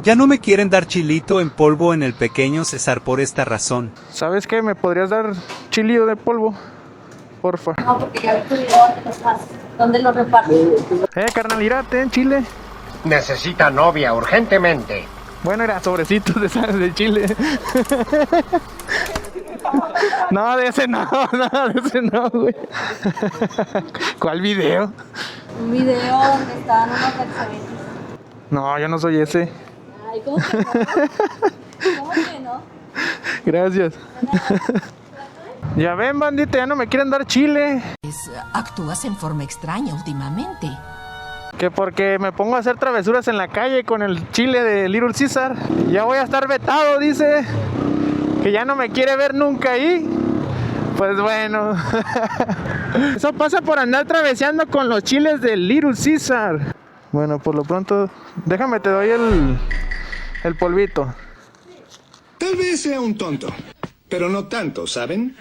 Ya no me quieren dar chilito en polvo en el pequeño César por esta razón. ¿Sabes qué? ¿Me podrías dar chilillo de polvo? Porfa. No, porque ya vi tu video donde los haces. ¿Dónde los repartes? Carnal, irate en Chile. Necesita novia urgentemente. Bueno, era sobrecitos de chile. No, de ese no, güey. ¿Cuál video? Un video donde estaban unos excelentes. No, yo no soy ese. Ay, ¿cómo que no? ¿Cómo que no? Gracias. Ya ven, bandita, ya no me quieren dar chile. Actúas en forma extraña últimamente. Que porque me pongo a hacer travesuras en la calle con el chile de Little Caesar. Ya voy a estar vetado, dice. Que ya no me quiere ver nunca ahí. Pues bueno. Eso pasa por andar traveseando con los chiles de Little Caesar. Bueno, por lo pronto, déjame, te doy el polvito. Tal vez sea un tonto, pero no tanto, ¿saben?